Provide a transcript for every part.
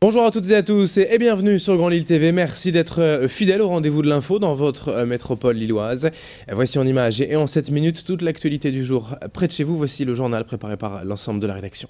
Bonjour à toutes et à tous et bienvenue sur Grand Lille TV. Merci d'être fidèle au rendez-vous de l'info dans votre métropole lilloise. Voici en images et en 7 minutes toute l'actualité du jour près de chez vous. Voici le journal préparé par l'ensemble de la rédaction.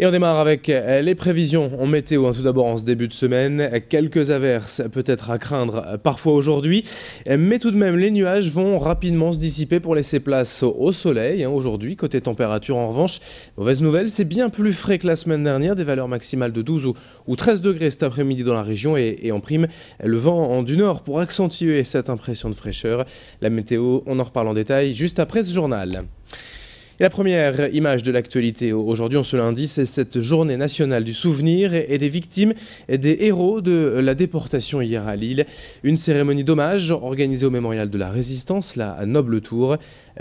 Et on démarre avec les prévisions en météo. Tout d'abord en ce début de semaine, quelques averses peut-être à craindre parfois aujourd'hui. Mais tout de même, les nuages vont rapidement se dissiper pour laisser place au soleil. Aujourd'hui, côté température en revanche, mauvaise nouvelle, c'est bien plus frais que la semaine dernière. Des valeurs maximales de 12 ou 13 degrés cet après-midi dans la région. Et en prime, le vent du nord pour accentuer cette impression de fraîcheur. La météo, on en reparle en détail juste après ce journal. Et la première image de l'actualité aujourd'hui, en ce lundi, c'est cette journée nationale du souvenir et des victimes et des héros de la déportation hier à Lille. Une cérémonie d'hommage organisée au mémorial de la Résistance, là à Noble-Tour.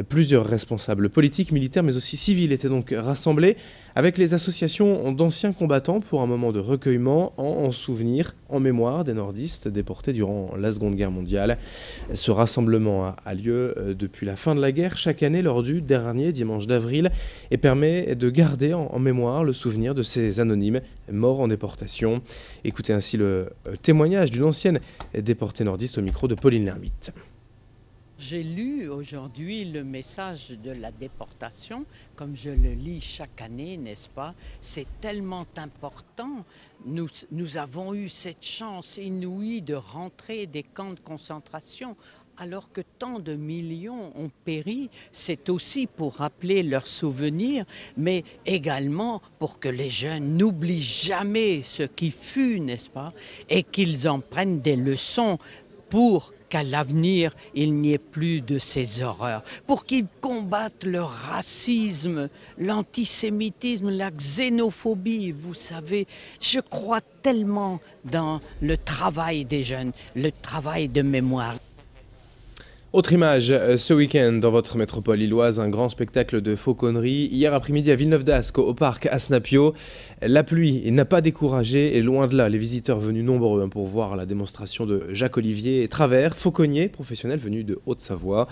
Plusieurs responsables politiques, militaires mais aussi civils étaient donc rassemblés avec les associations d'anciens combattants pour un moment de recueillement en souvenir, en mémoire des nordistes déportés durant la Seconde Guerre mondiale. Ce rassemblement a lieu depuis la fin de la guerre chaque année lors du dernier dimanche d'avril et permet de garder en mémoire le souvenir de ces anonymes morts en déportation. Écoutez ainsi le témoignage d'une ancienne déportée nordiste au micro de Pauline Lermite. J'ai lu aujourd'hui le message de la déportation, comme je le lis chaque année, n'est-ce pas? C'est tellement important. Nous avons eu cette chance inouïe de rentrer des camps de concentration. Alors que tant de millions ont péri, c'est aussi pour rappeler leurs souvenirs, mais également pour que les jeunes n'oublient jamais ce qui fut, n'est-ce pas? Et qu'ils en prennent des leçons pour qu'à l'avenir, il n'y ait plus de ces horreurs, pour qu'ils combattent le racisme, l'antisémitisme, la xénophobie. Vous savez, je crois tellement dans le travail des jeunes, le travail de mémoire. Autre image, ce week-end dans votre métropole lilloise, un grand spectacle de fauconnerie. Hier après-midi à Villeneuve-d'Ascq, au parc Asnapio. La pluie n'a pas découragé et loin de là, les visiteurs venus nombreux pour voir la démonstration de Jacques-Olivier Travers, fauconnier professionnel venu de Haute-Savoie.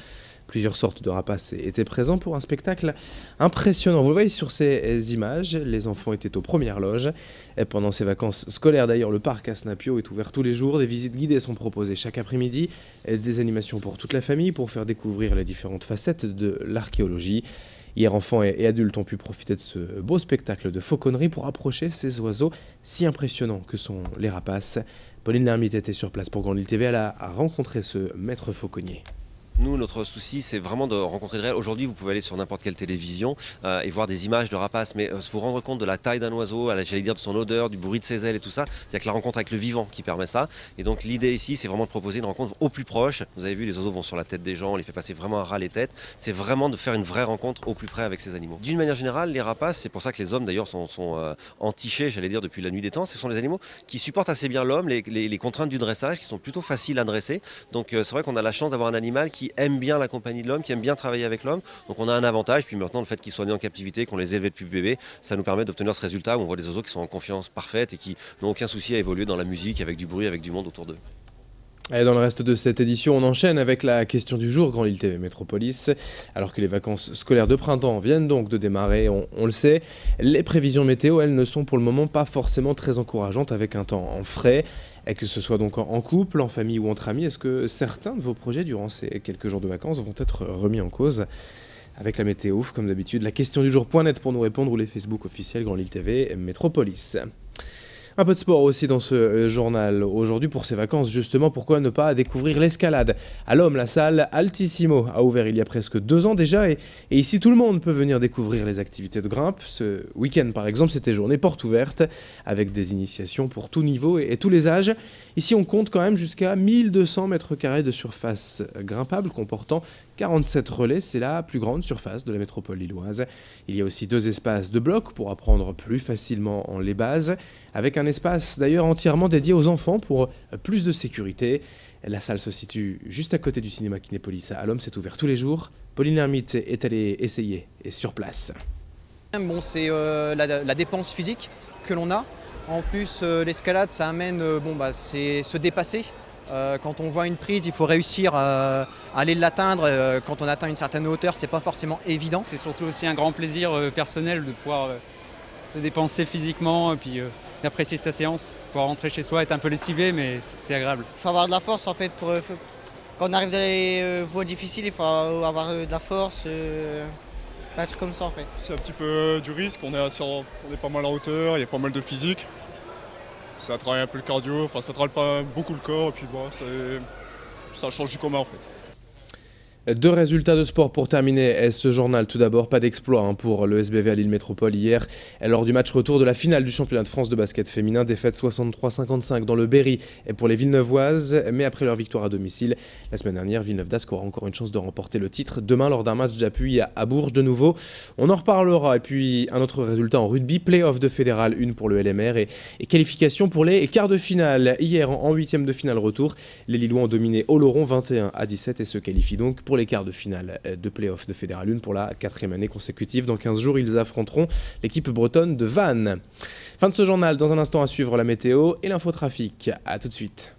Plusieurs sortes de rapaces étaient présents pour un spectacle impressionnant. Vous le voyez sur ces images, les enfants étaient aux premières loges. Et pendant ces vacances scolaires d'ailleurs, le parc Asnapio est ouvert tous les jours. Des visites guidées sont proposées chaque après-midi. Des animations pour toute la famille pour faire découvrir les différentes facettes de l'archéologie. Hier, enfants et adultes ont pu profiter de ce beau spectacle de fauconnerie pour approcher ces oiseaux si impressionnants que sont les rapaces. Pauline Lermite était sur place pour Grand Lille TV. Elle a rencontré ce maître fauconnier. Nous, notre souci, c'est vraiment de rencontrer le réel. Aujourd'hui, vous pouvez aller sur n'importe quelle télévision et voir des images de rapaces, mais vous rendre compte de la taille d'un oiseau, j'allais dire de son odeur, du bruit de ses ailes et tout ça, il n'y a que la rencontre avec le vivant qui permet ça. Et donc l'idée ici, c'est vraiment de proposer une rencontre au plus proche. Vous avez vu, les oiseaux vont sur la tête des gens, on les fait passer vraiment à ras les têtes. C'est vraiment de faire une vraie rencontre au plus près avec ces animaux. D'une manière générale, les rapaces, c'est pour ça que les hommes d'ailleurs sont entichés, j'allais dire, depuis la nuit des temps. Ce sont les animaux qui supportent assez bien l'homme, les contraintes du dressage, qui sont plutôt faciles à dresser. Donc c'est vrai qu'on a la chance d'avoir un animal qui aime bien la compagnie de l'homme, qui aime bien travailler avec l'homme. Donc on a un avantage. Puis maintenant, le fait qu'ils soient nés en captivité, qu'on les élève depuis bébé, ça nous permet d'obtenir ce résultat où on voit des oiseaux qui sont en confiance parfaite et qui n'ont aucun souci à évoluer dans la musique, avec du bruit, avec du monde autour d'eux. Et dans le reste de cette édition, on enchaîne avec la question du jour, Grand Lille TV Métropolis. Alors que les vacances scolaires de printemps viennent donc de démarrer, on le sait, les prévisions météo, elles ne sont pour le moment pas forcément très encourageantes avec un temps en frais. Et que ce soit donc en couple, en famille ou entre amis, est-ce que certains de vos projets durant ces quelques jours de vacances vont être remis en cause? Avec la météo, comme d'habitude, la question du jour.net pour nous répondre ou les Facebook officiels Grand Lille TV Métropolis. Un peu de sport aussi dans ce journal. Aujourd'hui, pour ces vacances, justement, pourquoi ne pas découvrir l'escalade? À l'Homme, la salle Altissimo a ouvert il y a presque 2 ans déjà. Et ici, tout le monde peut venir découvrir les activités de grimpe. Ce week-end, par exemple, c'était journée porte ouverte avec des initiations pour tout niveau et tous les âges. Ici, on compte quand même jusqu'à 1200 mètres carrés de surface grimpable comportant 47 relais. C'est la plus grande surface de la métropole lilloise. Il y a aussi 2 espaces de blocs pour apprendre plus facilement les bases, avec un espace d'ailleurs entièrement dédié aux enfants pour plus de sécurité. La salle se situe juste à côté du cinéma Kinépolis à l'Homme, c'est ouvert tous les jours. Pauline Lermite est allée essayer et sur place. Bon, c'est la dépense physique que l'on a. En plus, l'escalade, ça amène, c'est se dépasser. Quand on voit une prise, il faut réussir à aller l'atteindre. Quand on atteint une certaine hauteur, c'est pas forcément évident. C'est surtout aussi un grand plaisir personnel de pouvoir se dépenser physiquement et puis d'apprécier sa séance. Pouvoir rentrer chez soi, être un peu lessivé, mais c'est agréable. Il faut avoir de la force en fait. Quand on arrive dans les voies difficiles, il faut avoir de la force. Un truc comme ça en fait. C'est un petit peu du risque, on est pas mal en hauteur, il y a pas mal de physique. Ça travaille un peu le cardio, enfin ça travaille pas beaucoup le corps et puis bon, ça change du commun en fait. Deux résultats de sport pour terminer ce journal. Tout d'abord, pas d'exploit pour le SBV à Lille Métropole hier. Lors du match retour de la finale du championnat de France de basket féminin, défaite 63-55 dans le Berry pour les Villeneuvoises. Mais après leur victoire à domicile, la semaine dernière, Villeneuve d'Ascq aura encore une chance de remporter le titre demain lors d'un match d'appui à Bourges de nouveau. On en reparlera. Et puis un autre résultat en rugby, play-off de Fédéral 1 pour le LMR et qualification pour les quarts de finale. Hier, en huitième de finale retour, les Lillois ont dominé Oloron 21-17 et se qualifient donc pour les quarts de finale de play-off de Fédéral 1 pour la 4e année consécutive. Dans 15 jours, ils affronteront l'équipe bretonne de Vannes. Fin de ce journal, dans un instant à suivre la météo et l'infotrafic. A tout de suite.